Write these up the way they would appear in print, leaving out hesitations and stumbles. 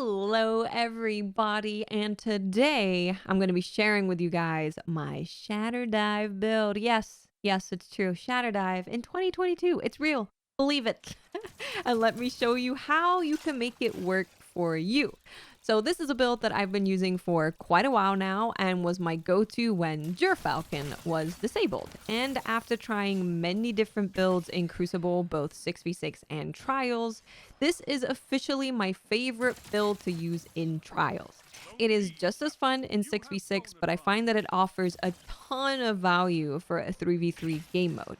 Hello, everybody, and today I'm going to be sharing with you guys my Shatterdive build. Yes, it's true. Shatterdive in 2022. It's real. Believe it. And let me show you how you can make it work for you. So this is a build that I've been using for quite a while now and was my go-to when Falcon was disabled. And after trying many different builds in Crucible, both 6v6 and Trials, this is officially my favorite build to use in Trials. It is just as fun in 6v6, but I find that it offers a ton of value for a 3v3 game mode.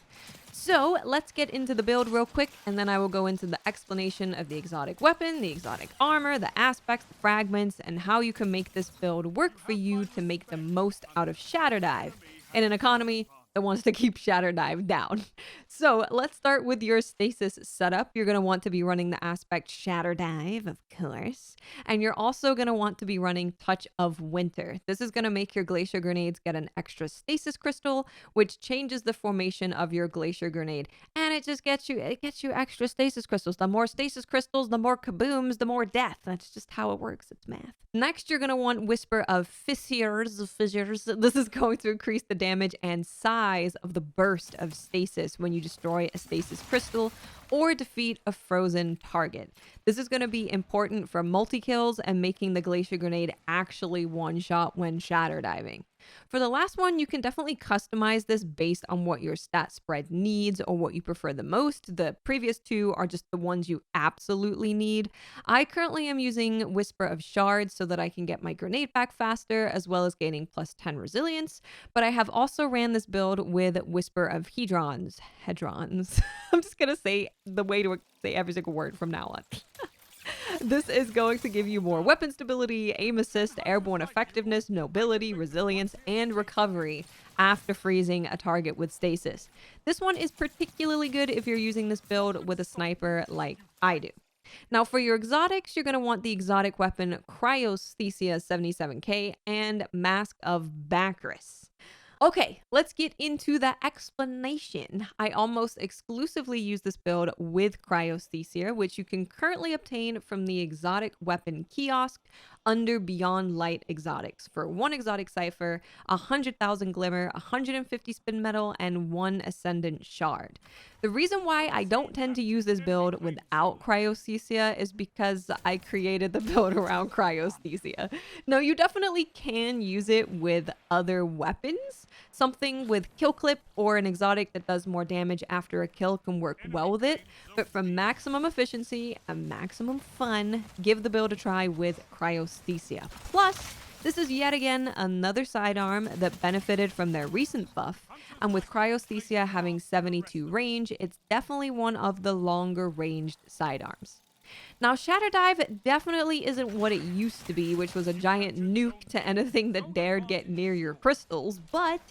So let's get into the build real quick, and then I will go into the explanation of the exotic weapon, the exotic armor, the aspects, the fragments, and how you can make this build work for you to make the most out of Shatterdive in an economy that wants to keep Shatterdive down. So let's start with your Stasis setup. You're going to want to be running the aspect Shatterdive, of course. And you're also going to want to be running Touch of Winter. This is going to make your Glacier Grenades get an extra Stasis Crystal, which changes the formation of your Glacier Grenade. And it just gets you extra Stasis Crystals. The more Stasis Crystals, the more kabooms, the more death. That's just how it works. It's math. Next, you're going to want Whisper of Fissures. This is going to increase the damage and size of the burst of stasis when you destroy a stasis crystal or defeat a frozen target. This is going to be important for multi-kills and making the Glacier Grenade actually one-shot when shatter diving. For the last one, you can definitely customize this based on what your stat spread needs or what you prefer the most. The previous two are just the ones you absolutely need. I currently am using Whisper of Shards so that I can get my grenade back faster, as well as gaining plus 10 resilience. But I have also ran this build with Whisper of Hedrons. I'm just going to say the way to say every single word from now on. This is going to give you more weapon stability, aim assist, airborne effectiveness, nobility, resilience, and recovery after freezing a target with stasis. This one is particularly good if you're using this build with a sniper like I do. Now for your exotics, you're going to want the exotic weapon Cryosthesia 77k and Mask of Bakris. Okay, let's get into the explanation. I almost exclusively use this build with Cryosthesia, which you can currently obtain from the exotic weapon kiosk under Beyond Light Exotics for 1 exotic cipher, 100,000 glimmer, 150 spin metal, and 1 ascendant shard. The reason why I don't tend to use this build without Cryosthesia is because I created the build around Cryosthesia. No, you definitely can use it with other weapons. Something with kill clip or an exotic that does more damage after a kill can work well with it, but for maximum efficiency and maximum fun, give the build a try with Cryosthesia. Plus, this is yet again another sidearm that benefited from their recent buff, and with Cryosthesia having 72 range, it's definitely one of the longer ranged sidearms. Now, Shatterdive definitely isn't what it used to be, which was a giant nuke to anything that dared get near your crystals, but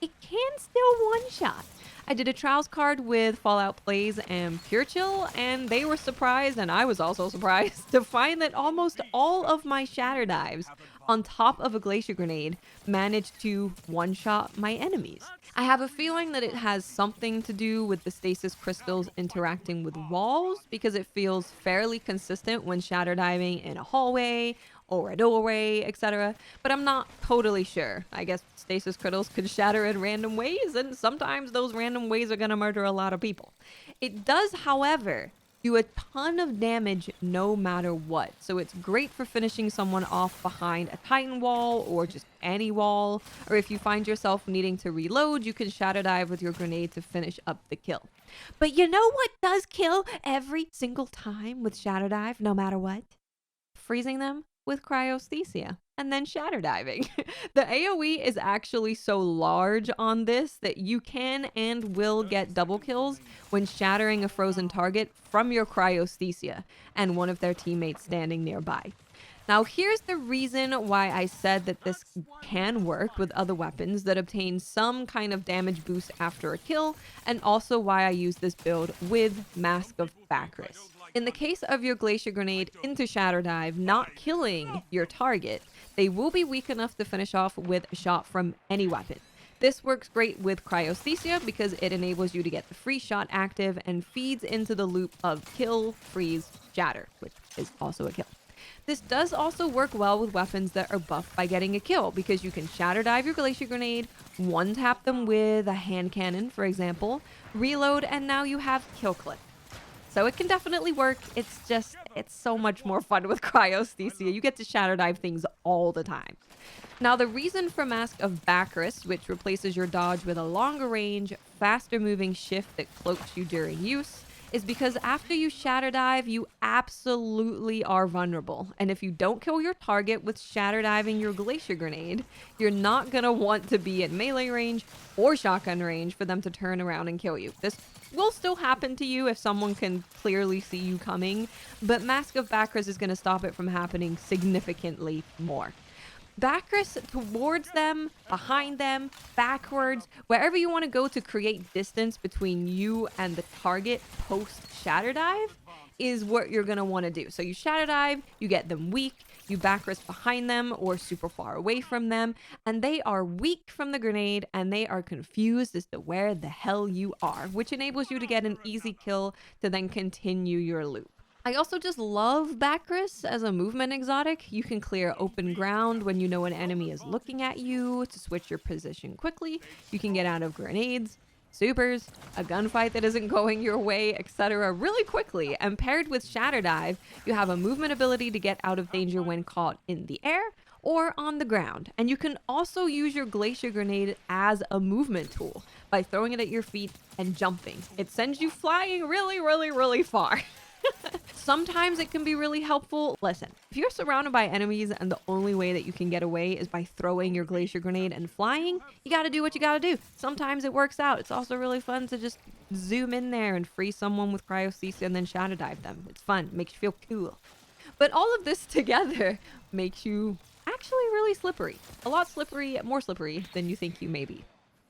it can still one-shot. I did a Trials card with Fallout Plays and Pure Chill, and they were surprised, and I was also surprised, to find that almost all of my Shatterdives on top of a Glacier Grenade managed to one-shot my enemies. I have a feeling that it has something to do with the stasis crystals interacting with walls, because it feels fairly consistent when Shatterdiving in a hallway or a doorway, etc. But I'm not totally sure. I guess stasis crystals could shatter in random ways, and sometimes those random ways are gonna murder a lot of people. It does, however, do a ton of damage no matter what. So it's great for finishing someone off behind a Titan wall or just any wall. Or if you find yourself needing to reload, you can shatter dive with your grenade to finish up the kill. But you know what does kill every single time with shatter dive, no matter what? Freezing them with Cryosthesia and then shatter diving. The AoE is actually so large on this that you can and will get double kills when shattering a frozen target from your Cryosthesia and one of their teammates standing nearby. Now, here's the reason why I said that this can work with other weapons that obtain some kind of damage boost after a kill, and also why I use this build with Mask of Bakris. In the case of your Glacier Grenade into Shatterdive not killing your target, they will be weak enough to finish off with a shot from any weapon. This works great with Cryosthesia because it enables you to get the free shot active and feeds into the loop of kill, freeze, shatter, which is also a kill. This does also work well with weapons that are buffed by getting a kill, because you can Shatterdive your Glacier Grenade, one-tap them with a hand cannon, for example, reload, and now you have kill clip. So it can definitely work. It's so much more fun with Cryosthesia. You get to Shatterdive things all the time. Now, the reason for Mask of Bakris, which replaces your dodge with a longer range, faster moving shift that cloaks you during use, is because after you Shatterdive, you absolutely are vulnerable. And if you don't kill your target with Shatterdiving your Glacier Grenade, you're not going to want to be at melee range or shotgun range for them to turn around and kill you. This will still happen to you if someone can clearly see you coming, but Mask of Bakris is going to stop it from happening significantly more. Bakris towards them, behind them, backwards, wherever you want to go to create distance between you and the target post Shatterdive is what you're going to want to do. So you Shatterdive, you get them weak, you Bakris behind them or super far away from them, and they are weak from the grenade and they are confused as to where the hell you are, which enables you to get an easy kill to then continue your loop. I also just love Bakris as a movement exotic. You can clear open ground when you know an enemy is looking at you to switch your position quickly. You can get out of grenades, supers, a gunfight that isn't going your way, etc. really quickly. And paired with Shatterdive, you have a movement ability to get out of danger when caught in the air or on the ground. And you can also use your Glacier Grenade as a movement tool by throwing it at your feet and jumping. It sends you flying really, really, really far. Sometimes it can be really helpful. Listen, if you're surrounded by enemies and the only way that you can get away is by throwing your Glacier Grenade and flying, you gotta do what you gotta do. Sometimes it works out. It's also really fun to just zoom in there and free someone with Cryosthesia and then Shatterdive them. It's fun, makes you feel cool. But all of this together makes you actually really slippery. A lot slippery, more slippery than you think you may be.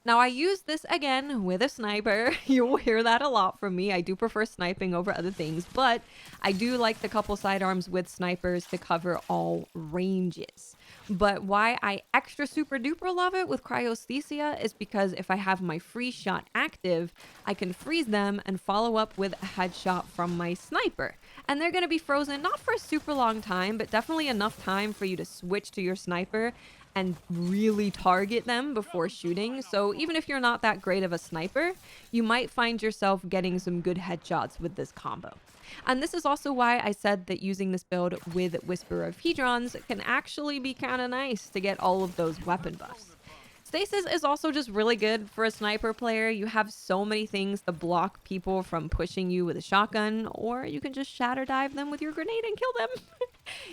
Now, I use this again with a sniper. You'll hear that a lot from me. I do prefer sniping over other things, but I do like the couple sidearms with snipers to cover all ranges. But why I extra super duper love it with Cryosthesia is because if I have my freeze shot active, I can freeze them and follow up with a headshot from my sniper. And they're going to be frozen not for a super long time, but definitely enough time for you to switch to your sniper and really target them before shooting. So even if you're not that great of a sniper, you might find yourself getting some good headshots with this combo. And this is also why I said that using this build with Whisper of Hedrons can actually be kind of nice to get all of those weapon buffs. Stasis is also just really good for a sniper player. You have so many things to block people from pushing you with a shotgun, or you can just Shatterdive them with your grenade and kill them.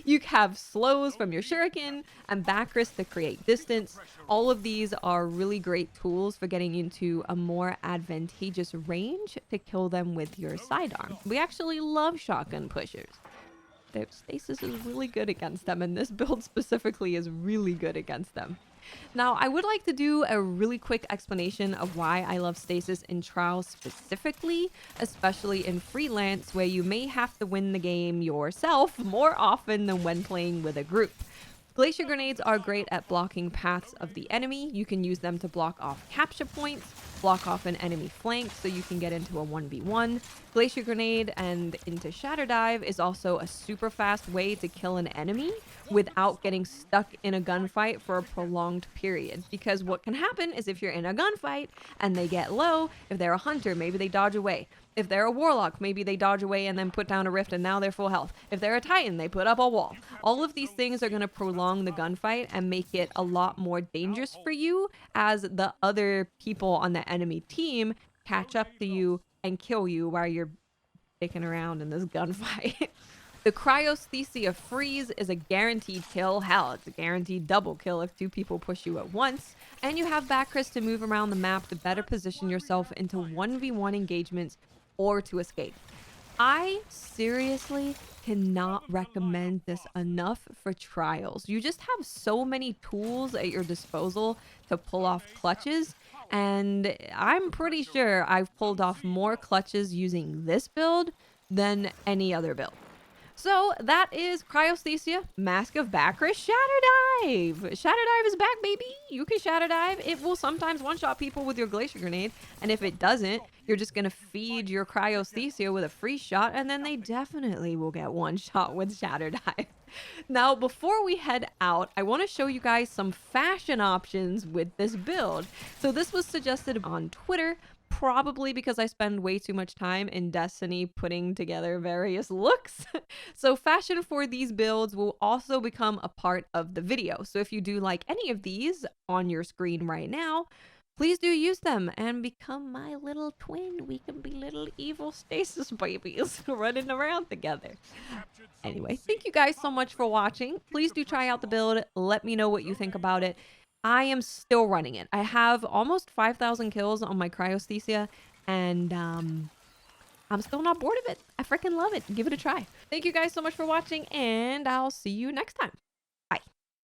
You have slows from your shuriken and bakris to create distance. All of these are really great tools for getting into a more advantageous range to kill them with your sidearm. We actually love shotgun pushers. The Stasis is really good against them, and this build specifically is really good against them. Now, I would like to do a really quick explanation of why I love Stasis in Trials specifically, especially in Freelance, where you may have to win the game yourself more often than when playing with a group. Glacier Grenades are great at blocking paths of the enemy. You can use them to block off capture points, block off an enemy flank so you can get into a 1v1. Glacier Grenade and into Shatterdive is also a super fast way to kill an enemy without getting stuck in a gunfight for a prolonged period. Because what can happen is if you're in a gunfight and they get low, if they're a hunter, maybe they dodge away. If they're a warlock, maybe they dodge away and then put down a rift and now they're full health. If they're a titan, they put up a wall. All of these things are going to prolong the gunfight and make it a lot more dangerous for you as the other people on the enemy team catch up to you and kill you while you're dicking around in this gunfight. The Cryosthesia freeze is a guaranteed kill. Hell, it's a guaranteed double kill if two people push you at once. And you have bakris to move around the map to better position yourself into 1v1 engagements or to escape. I seriously cannot recommend this enough for Trials. You just have so many tools at your disposal to pull off clutches, and I'm pretty sure I've pulled off more clutches using this build than any other build. So that is Cryosthesia, Mask of Bakris, Shatterdive. Shatterdive is back, baby. You can Shatterdive. It will sometimes one-shot people with your Glacier Grenade. And if it doesn't, you're just going to feed your Cryosthesia with a free shot. And then they definitely will get one shot with Shatterdive. Now, before we head out, I want to show you guys some fashion options with this build. So this was suggested on Twitter, probably because I spend way too much time in Destiny putting together various looks. So fashion for these builds will also become a part of the video. So if you do like any of these on your screen right now, please do use them and become my little twin. We can be little evil Stasis babies running around together. Anyway, thank you guys so much for watching. Please do try out the build. Let me know what you think about it. I am still running it. I have almost 5,000 kills on my Cryosthesia, and I'm still not bored of it. I freaking love it. Give it a try. Thank you guys so much for watching, and I'll see you next time.